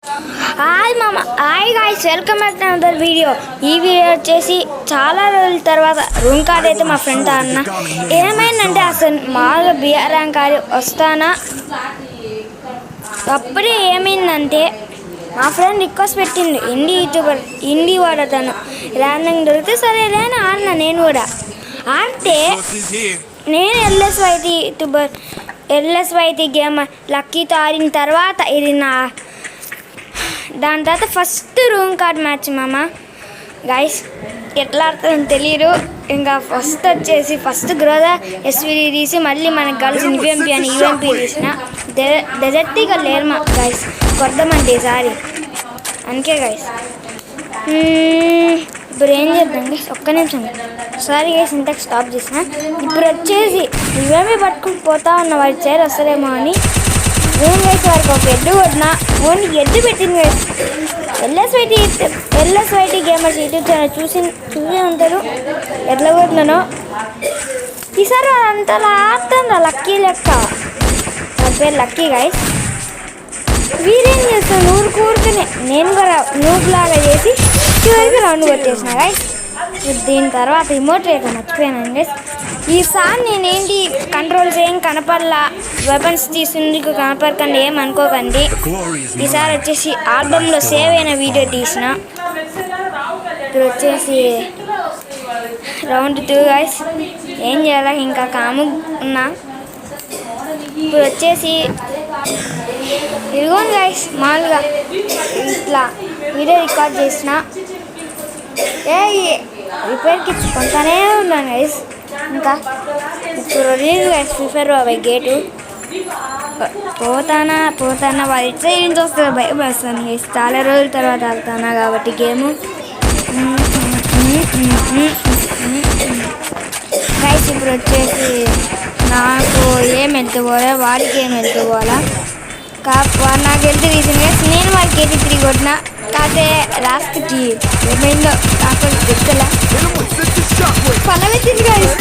Hi మామ, hi guys, welcome back to another video. ఈ video వచ్చేసి చాలా రోజుల తర్వాత రూమ్ కార్డ్ అయితే మా ఫ్రెండ్ అన్న ఏమైందంటే అసలు మామూలుగా బిఆర్ ర్యాంక్ కార్డు వస్తానా అప్పుడే ఏమైందంటే మా ఫ్రెండ్ రిక్వెస్ట్ పెట్టిండు. ఇండి యూట్యూబర్ ఇండి వాడతాను ర్యాంక్ దొరికితే సరే అని ఆడినా. నేను కూడా ఆడితే నేను ఎల్ఎస్వైటీ యూట్యూబర్ ఎల్ఎస్వైటీ గేమర్ లక్కీతో ఆడిన తర్వాత ఇది దాని తర్వాత ఫస్ట్ రూమ్ కార్డ్ మ్యాచ్ మామ. గైస్ ఎట్లా ఆడుతుందని తెలియదు. ఇంకా ఫస్ట్ గ్రోదా ఎస్విడి తీసి మళ్ళీ మనకు కలిసి యుఎంపీ అని యుఎంపీ తీసిన డెజర్ట్గా లేరు మా గైస్. కొద్దామంటే ఈసారి అందుకే గైస్. ఇప్పుడు ఏం చేద్దాం గైస్, ఒక్క నిమిషం. సారీ గైస్, ఇంతకు స్టాప్ చేసిన. ఇప్పుడు వచ్చేసి యుఎంపీ పట్టుకుని పోతా ఉన్న వాడి చైర్ వస్తలేమో అని ఏం గైస్ వారికి ఒక ఎడ్డు కొట్టిన. ఓన్లీ ఎడ్డు పెట్టింది గైస్. ఎల్ఎస్వైటీ గేమర్స్ యూట్యూబ్ ఛానల్ చూసి ఉంటారు ఎట్లా కొట్టినానో. ఈసారి అంతలా ఆడుతుందా లక్కీ లెక్క. నా పేరు లక్కీ గైస్. వీరేం చేస్తాను ఊరుకూరుకునే నేను కూడా నూపులాగా చేసి చివరికి రౌండ్ కొట్టేసిన గైస్. దీని తర్వాత రిమోట్ రేట్ మర్చిపోయాను గైస్. ఈసారి నేనేంటి కంట్రోల్స్ ఏం కనపడలా, వెపన్స్ తీసుకు కనపడకండి ఏం అనుకోకండి. ఈసారి వచ్చేసి ఆల్బమ్లో సేవ్ అయిన వీడియో తీసిన. ఇప్పుడు వచ్చేసి రౌండ్ 2 గైస్. ఏం చేయాలి, ఇంకా కాము ఉన్నా. ఇప్పుడు వచ్చేసి ఇదిగోండి గైస్, మామూలుగా ఇట్లా వీడియో రికార్డ్ చేసిన. రిపేర్ కిట్స్ కొంటానే ఉన్నాను గైస్. ఇంకా ఇప్పుడు రిలీజ్ గైస్ ఫ్రీ ఫైర్ గేటు పోతానా వాళ్ళు ఇట్లా ఏం చూస్తారు భయపడుస్తాను గైస్. చాలా రోజుల తర్వాత ఆడుతానా కాబట్టి గేము. గైస్ ఇప్పుడు వచ్చేసి నాకు ఏం వెళ్తుపోలే, వాడికి ఏం వెళ్తుపోవాలా. వాడు నాకు వెళ్తే రీజన్ గైస్. నేను వాడికి 83 కొట్టిన. కాకపోతే లాస్ట్కి ఏమైందో నాకు చెప్తలే పలవెత్తింది గైస్.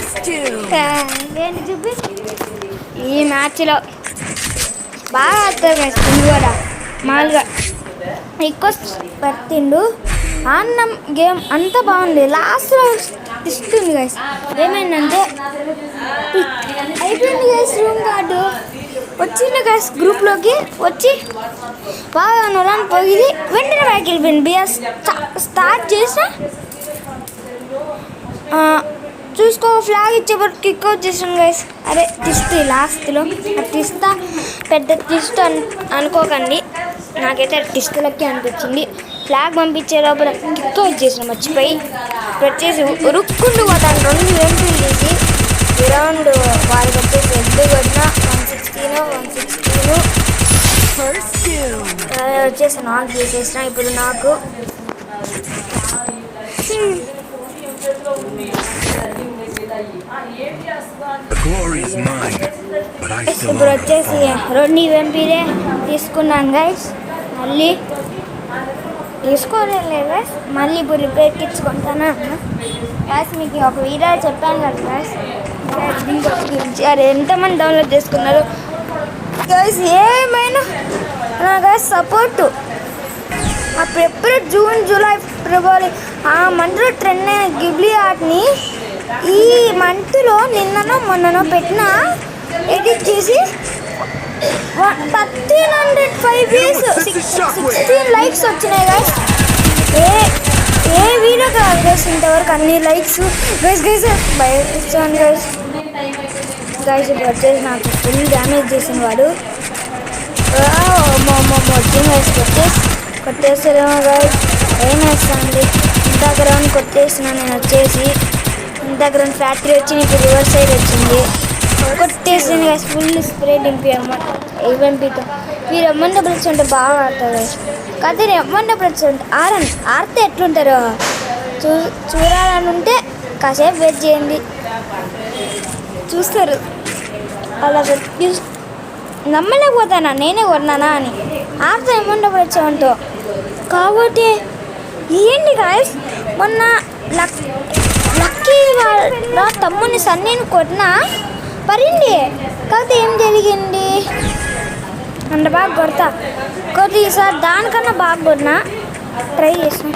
ఏంటి చూపి ఈ మ్యాచ్లో బాగా ఆడతారు గైస్. కూడా మామూలుగా రిక్వెస్ట్ పెట్టిండు. ఆడినం గేమ్ అంతా బాగుంది. లాస్ట్లో ఇస్తుంది గైస్. ఏమైందంటే అయిపోయింది గైస్. రూమ్ కార్డు వచ్చింది గైస్. గ్రూప్లోకి వచ్చి బాగా నొలాన్ని పోయింది. వెంటనే బ్యాక్ వెళ్ళిపోయింది. బిఆర్ స్టార్ట్ చేసిన చూసుకో ఫ్లాగ్ ఇచ్చేప్పుడు కిక్ అవుట్ చేసాను గైస్. అరే ట్విస్ట్ లాస్ట్లో ట్విస్ట్ పెద్ద ట్విస్ట్ అనుకోకండి. నాకైతే ట్విస్ట్ లెక్కే అనిపించింది. ఫ్లాగ్ పంపించే లోపల కిక్ అవుట్ చేసిన మర్చిపోయి. వచ్చేసి ఉరుక్కుంటూ పోతాను 2 ఎంపీలు చేసి రౌండ్ వారికి వచ్చేసి ఎడ్డు కొట్టిన 116 వచ్చేసి నాకు చేసేసిన. ఇప్పుడు నాకు ఇప్పుడు వచ్చేసి 2 ఎంపీలే తీసుకున్నాను గైస్. మళ్ళీ తీసుకోలేదు గైస్. మళ్ళీ ఇప్పుడు రిపేర్ కిట్స్ కొంటాను గైస్. మీకు ఒక వీడియో చెప్పాను కదా గైస్. గురించి అది ఎంతమంది డౌన్లోడ్ చేసుకున్నారు గైస్. ఏమైనా నా గైస్ సపోర్టు అప్పుడెప్పుడు జూన్ జూలై ఫిబ్రవరి ఆ మంత్లో ట్రెండ్ అయిన గిబ్లీ ఆర్ట్ని ఈ మంత్లో నిన్ననో మొన్ననో పెట్టిన ఎడిట్ చేసి 1305 వ్యూస్ 16 లైక్స్ వచ్చినాయి గైస్. ఏ వీడియో కాదు గైస్ ఇంతవరకు అన్ని లైక్స్ గైస్. భయపిస్తాను గైస్. ఇప్పుడు వచ్చేసి నాకు ఫుల్ డ్యామేజ్ చేసిన వాడు వచ్చింది గైస్. కొట్టేస్తారేమో గైస్. ఏం వేస్తానండి. ఇంత గ్రౌండ్ కొట్టేసిన నేను వచ్చేసి. ఇంత గ్రౌండ్ ఫ్యాక్టరీ వచ్చి ఇప్పుడు రివర్స్ సైడ్ వచ్చింది. కొట్టేసింది గైస్. ఫుల్ స్ప్రే డింపి ఎంపీతో. మీరు ఎమ్మంటే డబ్బులు ఉంటే బాగా ఆడతారు గైస్. కాకపోతే నేను ఎమ్మంటే డబ్బులు ఆడితే ఎట్లుంటారో చూడాలని ఉంటే కాసేపు వెయిట్ చేయండి, చూస్తారు. అలా నమ్మలేకపోతానా నేనే కొన్నానా అని. ఆడితే ఎమ్మంటే డబ్బులు వచ్చామంటో కాబట్టి ఏంటి గాయస్. మొన్న లక్కీ వాళ్ళ తమ్ముని సన్నీని కొట్టినా పడింది. కాకపోతే ఏం జరిగింది అంత బాగా కొడతా కొద్ది ఈసారి దానికన్నా బాగా కొన్నా ట్రై చేసాను.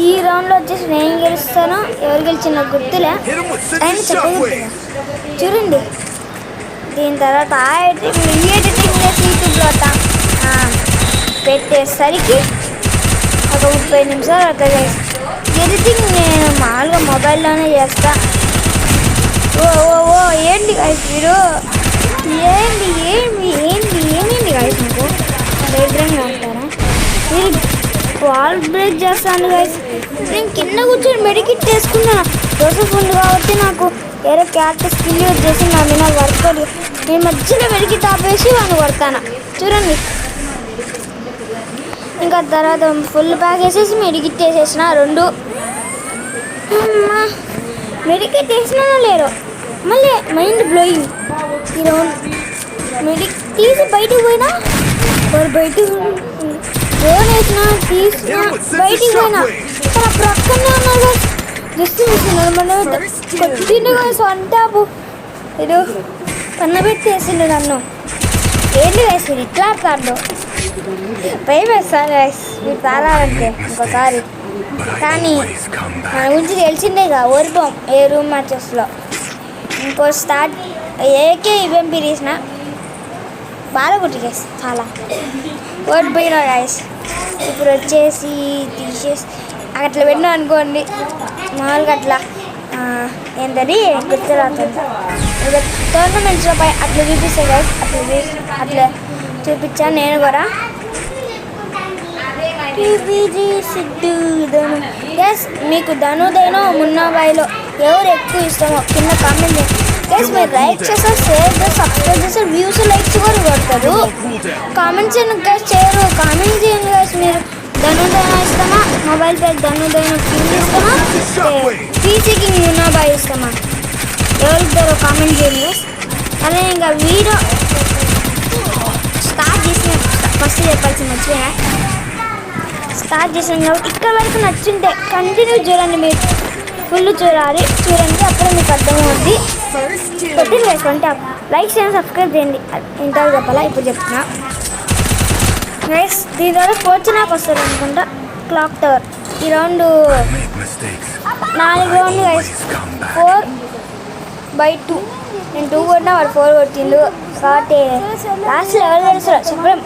ఈ రౌండ్లో వచ్చేసి నేను గెలుస్తాను, ఎవరు గెలిచిన గుర్తులే అని చెప్పగలుగుతున్నా. చూడండి దీని తర్వాత ఎడిటింగ్ చేసి యూట్యూబ్లో పెట్టేసరికి ఒక 30 నిమిషాలు అవుతుంది. ఎడిటింగ్ నేను మామూలుగా మొబైల్లోనే చేస్తా. ఓ ఓ ఓ ఏంటి గాయస్ మీరు ఏంటి ఏంటి ఏంటి ఏమేంటి గాయస్ మీకు దరిద్రంగా ఉంటారా మీరు? వాల్ బ్రేక్ చేస్తాను గాయస్. నేను కింద కూర్చొని మెడికిట్ చేసుకున్నా. జోసెఫ్ ఉంది కాబట్టి నాకు వేరే క్యారెక్టర్ స్కిల్ యూజ్ చేసి నా మీద వర్క్ నేను మధ్యలో మెడికిట్ ఆపేసి వాడిని కొడతాను. చూడండి ఇంకా తర్వాత ఫుల్ ప్యాక్ వేసేసి మెడికిట్ వేసేసిన 2 మెడికిట్ వేసినా లేరు. మళ్ళీ మైండ్ బ్లోయింగ్. ఈ రౌండ్ మెడిక్ తీసి బయటకు పోయినా బయటకు ఫోన్ వేసినా తీసినా బయటికి పోయినా ఇక్కడ అప్పుడు అక్కడనే ఉన్నారు. జస్ట్ వేసినారు మన కొట్టిండు వంటాపు ఇది పన్నబెట్టి వేసిండు నన్ను. ఏంటి వేసిండు ఇట్లా ఆడతాడు భయం వేస్తాను వేసి మీరు తారాలంటే ఇంకోసారి. కానీ మన గురించి తెలిసిందేగా ఓడిపోం ఏ రూమ్ మ్యాచెస్లో. ఇంకో స్టార్ట్ ఏకే ఈవెంపీ తీసిన బాగా గుర్తుకేసి చాలా ఓడిపోయినా గాయస్. ఇప్పుడు వచ్చేసి తీసేసి అట్లా పెట్టినా అనుకోండి మామూలుగా అట్లా ఏంటది గుర్తురాకుండా టోర్నమెంట్స్లో పై అట్లా చూపిస్తాయి గాయస్. అట్లా చూపించాను నేను కూడా. సిద్ధు ధను ఎస్ మీకు ధనుదైనో మున్నాబాయిలో ఎవరు ఎక్కువ ఇష్టమో కింద కామెంట్ చేయండి గైస్. మీరు లైక్ చేస్తారు, షేర్ చేస్తారు, సబ్స్క్రైబ్ చేస్తారు, వ్యూస్ లైక్స్ కూడా కొడతారు. కామెంట్స్ ఎందుకు గైస్ చేయరు? కామెంట్ చేయండి గైస్. మీరు ధనుదైనా ఇస్తామా, మొబైల్ పేరు ధనుదైనా కింగ్ ఇస్తామా, పీసీ కింగ్ మున్నాబాయి ఇస్తామా, ఎవరిద్దరో కామెంట్ చేయండి గైస్. అదే ఇంకా వీడియో స్టార్ట్ చేసిన ఫస్ట్ చెప్పాల్సి మర్చిపోయినా. స్టార్ట్ చేసాను కాబట్టి ఇక్కడ వరకు నచ్చుంటే కంటిన్యూ చూడండి. మీరు ఫుల్ చూడండి అప్పుడే మీకు అర్థమవుతుంది. కొద్దిగా వేసుకుంటే లైక్ చేయండి, సబ్స్క్రైబ్ చేయండి. ఇంతవరకు చెప్పాలా ఇప్పుడు చెప్తున్నా గైస్. దీని ద్వారా కోచ్ నాకు వస్తుంది అనుకుంటా. క్లాక్ టవర్ ఈ రౌండ్ 4 రౌండ్లు గైస్. 4/2 నేను 2 కొట్టినా వాడు 4 కొట్టిండు కాబట్టి లాస్ట్లో ఎవరు తెలుసు చెప్పడం.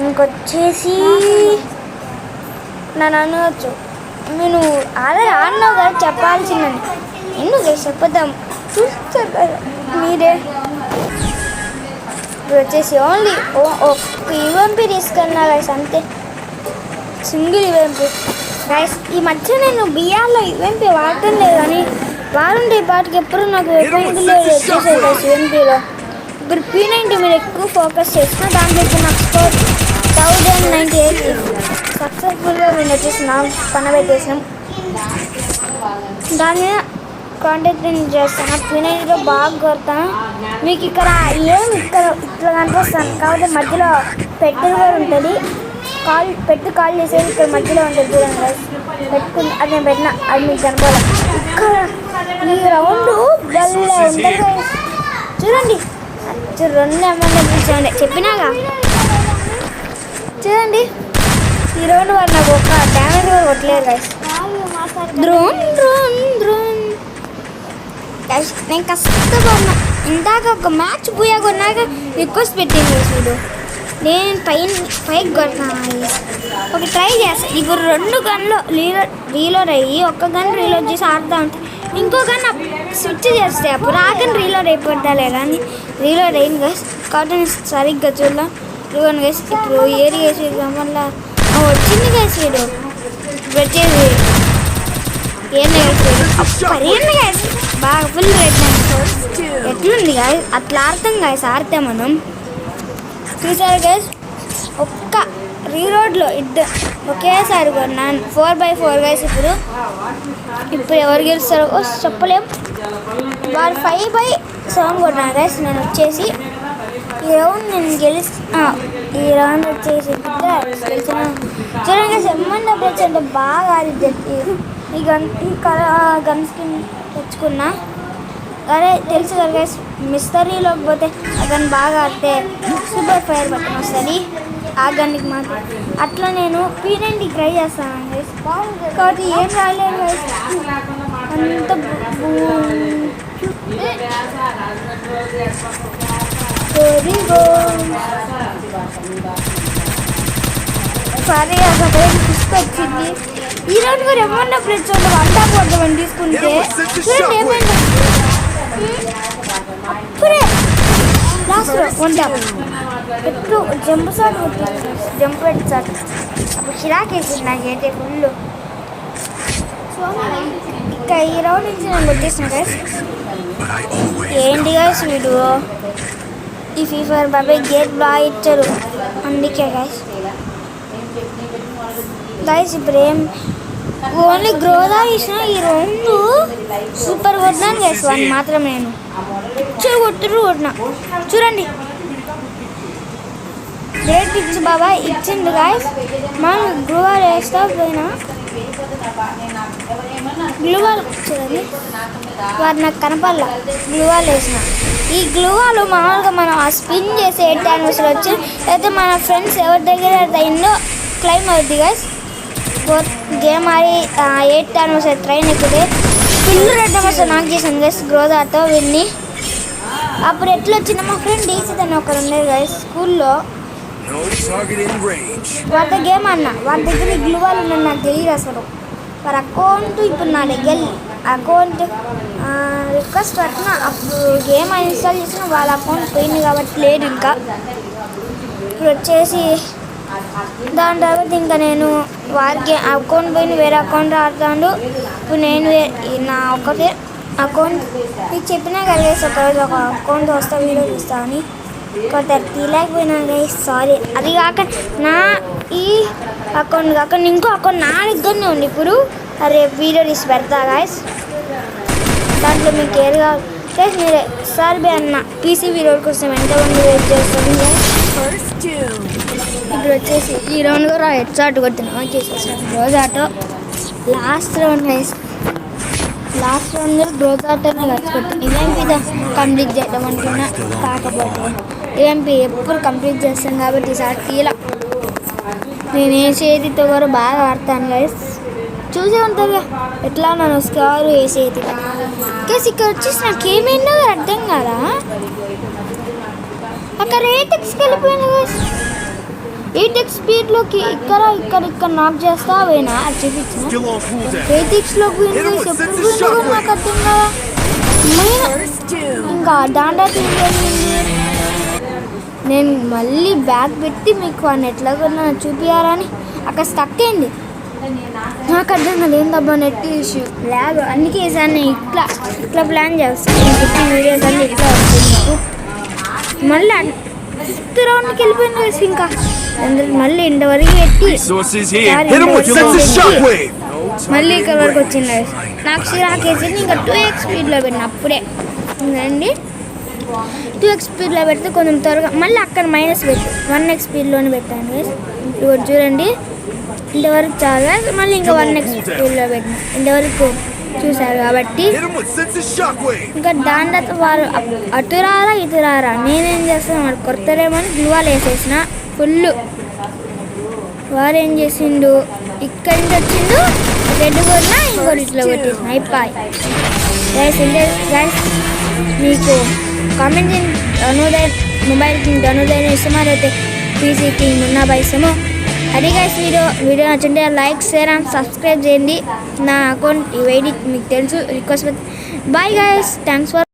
ఇంకొచ్చేసి నన్ను అనవచ్చు నేను ఆల్రెడీ ఆడినావు కదా చెప్పాల్సిందని. ఎందుకు చెప్పద్దాం చూస్తారు కదా మీరే. ఇప్పుడు వచ్చేసి ఓన్లీ ఒక్క ఈవెంపీ తీసుకెళ్ళినా గైస్ అంతే, సింగిల్ ఈవెంపీ గైస్. ఈ మధ్య నేను బిఆర్లో ఈవెంపీ వాడటం లేదు కానీ వాడుంటే ఈ పాటికి ఎప్పుడు నాకు ఎటువంటి లేదు వచ్చేసేది గైస్ ఈవెంపీలో. ఇప్పుడు P90 మీరు ఎక్కువ ఫోకస్ చేసిన దాంట్లో ఇప్పుడు నాకు స్కోర్ 1098 సక్సెస్ఫుల్గా మేము వచ్చేసి నాకు పనబెట్టేసినాం. దాని మీద కాంటాక్ట్ నేను చేస్తాను. P90లో బాగా కొడతాను. మీకు ఇక్కడ ఇక్కడ ఇట్లా కనిపిస్తాను కాబట్టి మధ్యలో పెట్టు కూడా ఉంటుంది. కాల్ చేసేది ఇక్కడ మధ్యలో ఉంటుంది చూడండి. పెట్టుకుని అది నేను పెట్టిన అది మీకు కనపడాలి. ఇక్కడ ఈ రౌండ్ భలే ఉంటుంది చూడండి. 2 ఎమ్మెల్యే కూర్చోండి చెప్పినాగా. చూడండి ఈ రౌండ్ వాడు నాకు ఒక డ్యామేజ్ కూడా కొట్టలేదు గైస్. డ్రోన్ నేను కష్టపడినా. ఇందాక ఒక మ్యాచ్ పోయా కొన్నాక రిక్వెస్ట్ పెట్టింది చూడు. నేను పైకి కొడతాను ఒక ట్రై చేస్తాను. ఇప్పుడు 2 గన్లు రీలోడ్ అయ్యి ఒక్క గన్ రీలోడ్ చేసి ఆడుతూ ఉంటే ఇంకో గన్ స్విచ్ చేస్తే అప్పుడు ఆ గన్ రీలోడ్ అయిపోతాలే కానీ రీలోడ్ అయింది గైస్. కాబట్టి నేను సరిగ్గా చూడలేం. ఇవ్వండి గైస్. ఇప్పుడు ఏరి వేసి వల్ల వచ్చింది గైస్. వీడు వచ్చేది ఏంటి గైస్ బాగా ఫుల్ ఎట్లుంది గైస్. అట్లా ఆడతాం గైస్. ఆడితే మనం చూసారు గైస్ ఒక్క రీరోడ్లో ఒకేసారి కొన్నాను 4/4 గైస్. ఇప్పుడు ఎవరు గెలుస్తారో చెప్పలేం. వారు 5/7 కొన్నాను గైస్. నేను వచ్చేసి ఈ రౌండ్ నేను ఈ రౌండ్ వచ్చేసి గెలిచిన చూడండి సెమ్మన్ డబ్బులు అంటే బాగా ఆడిద్ది. ఈ గన్ స్కిన్ తెచ్చుకున్నా అదే తెలుసు కదా గైస్ మిస్టరీలోకి పోతే అతను బాగా ఆడితే సూపర్ ఫైర్ బటన్ వస్తుంది ఆ గన్నికి మాత్రం. అట్లా నేను P90 ట్రై చేస్తాను గైస్. కాబట్టి ఏం రాలేదు గైస్, అంత సరే అసలు తీసుకొచ్చింది. ఈ రౌండ్ కూడా ఏమన్నా ఫ్రెండ్స్ వాళ్ళు వంట పోతామని తీసుకుంటే చూడండి ఏమైంది. అప్పుడే లాస్ట్ వంట ఎప్పుడు జంప్ షాట్ జంప్ పెట్టి షాట్ అప్పుడు చిరాకేసింది నాకైతే ఫుల్. సో ఇంకా ఈ రౌండ్ నుంచి నేను వచ్చేసిన గైస్. ఏంటి గైస్ వీడు ఈ FIFA బాబాయ్ గేట్ బాగా ఇచ్చారు అందుకే గైస్. గైస్ ఇప్పుడు ఏం ఓన్లీ గ్రోదా ఇచ్చిన ఈ రెండు సూపర్ కొట్టినాను గైస్. వన్ మాత్రం నేను పిక్చర్ కొట్టినా చూడండి. గ్రేట్ పిక్స్ బాబాయ్ ఇచ్చింది గైస్. మనం గ్లూవాల్ వేస్తా పోయినా గ్లూవాల్ చూడండి వాడు నాకు కనపడలా గ్లూవాల్ వేసిన. ఈ గ్లూవాల్ మామూలుగా మనం ఆ స్పిన్ చేసి 8 యానివర్సరీ వచ్చి అయితే మన ఫ్రెండ్స్ ఎవరి దగ్గర అయిందో క్లైమ్ అవుద్ది గైస్. గేమ్ ఆడి 8 యానివర్సరీ ట్రైన్ ఎక్కితే పిల్లు 2 యానివర్సరీ నాకు చేశాను గైస్ గ్రోదాతో విన్ని. అప్పుడు ఎట్లా వచ్చిందో మా ఫ్రెండ్ డీసీ అని ఒకరు ఉండేది గైస్ స్కూల్లో. వాడి గేమ్ అన్న వాడి దగ్గర గ్లూవాల్ ఉన్నది నాకు తెలియదు అసలు. వారి అకౌంట్ ఇప్పుడు నా దగ్గర అకౌంట్ రిక్వెస్ట్ పెట్టిన అప్పుడు గేమ్ ఇన్స్టాల్ చేసిన వాళ్ళ అకౌంట్ పోయింది కాబట్టి లేదు. ఇంకా ఇప్పుడు వచ్చేసి దాని తర్వాత ఇంకా నేను వారికి అకౌంట్ పోయిన వేరే అకౌంట్ ఆడుతాడు. ఇప్పుడు నేను నా ఒకటే అకౌంట్ మీకు చెప్పినా కలిగేసి ఒకరోజు ఒక అకౌంట్ వస్తా వీడియో చూస్తామని కొంత తీయలేకపోయినా గైస్ సారీ. అది కాక నా ఈ అకౌంట్ కాక ఇంకో అకౌంట్ నా దగ్గరనే ఉంది. ఇప్పుడు రేపు వీడియో తీసి పెడతా గైస్. దాంట్లో మీకు ఏది కావాలి గైస్ మీరే సార్ బే అన్న పీసీ వీడియో కోసం ఎంతమంది వెయిట్ చేస్తుంది. ఇప్పుడు వచ్చేసి ఈ రౌండ్ కూడా హెడ్ షాట్ కొట్టినా వచ్చేసేసాను గ్రోజాటో. Last round guys last round గ్రోజాటోనే కట్టుకొట్టాను. ఈఎంపీ కంప్లీట్ చేద్దాం అనుకున్నా కాకపోతే ఈఎంపీ ఎప్పుడు కంప్లీట్ చేస్తాను కాబట్టి ఈసారి తీలా. నేను ఏ చేతితో కూడా బాగా ఆడతాను గైస్ చూసే ఉంటారు ఎట్లా నన్ను స్కారు ఏ చేతి గైస్. ఇక్కడ వచ్చేసి నాకు ఏమైందో అర్థం కదా. అక్కడ 8x వెళ్ళిపోయాను గైస్. 8x స్పీడ్లోకి ఇక్కడ నాక్ చేస్తా పోయినా అది చూపించిన 8xలోకి పోయింది గైస్. ఎప్పుడు పోయింది కూడా నాకు అర్థం కదా. ఇంకా దాండా తిరిగింది. నేను మళ్ళీ బ్యాగ్ పెట్టి మీకు అని ఎట్లా కొన్నా చూపించారని అక్కడ స్టక్ అయింది. నాకు అర్థం కాదు ఏందబ్బా నెట్ ఇష్యూ ల్యాగ్ అందుకే వేసాను. నేను ఇట్లా ప్లాన్ చేస్తాను నేను వీడియోస్ అన్నీ ఇట్లా వస్తుంది మీకు. మళ్ళీ 5th రౌండ్కి వెళ్ళిపోయింది కదా. ఇంకా మళ్ళీ ఇంతవరకు పెట్టి మళ్ళీ ఇక్కడ వరకు వచ్చింది. నాకు చిరాకు వేసింది. ఇంకా 2x స్పీడ్లో పెట్టిన అప్పుడే అండి 2x స్పీడ్లో పెడితే కొంచెం త్వరగా మళ్ళీ అక్కడ మైనస్ పెట్టి 1x స్పీడ్లోనే పెట్టాను. ఇప్పుడు చూడండి ఇంతవరకు చాలా మళ్ళీ ఇంకా 1x స్పీడ్లో పెట్టిన ఇంతవరకు చూసారు కాబట్టి. ఇంకా దాని తర్వాత వారు అటు రారా ఇటు రారా నేనేం చేస్తాను వాడు కొడతారేమని గ్లూవాల్ వేసేసిన ఫుల్. వారు ఏం చేసిండు ఇక్కడి నుంచి వచ్చిండు రెడ్ కొట్టినా ఇంకోటి ఇట్లా కొట్టేసిన అయిపోయి గైస్. గైస్ మీకు కామెంట్ చేయండి అనుదైన మొబైల్ కింగ్ అనుదైన ఇష్టమైతే పీసీ కింగ్ ఉన్న ఇష్టము అది గైస్. వీడియో నచ్చుంటే లైక్ షేర్ అండ్ సబ్స్క్రైబ్ చేయండి. నా అకౌంట్ ఈ ఐడి మీకు తెలుసు request. Bye guys thanks for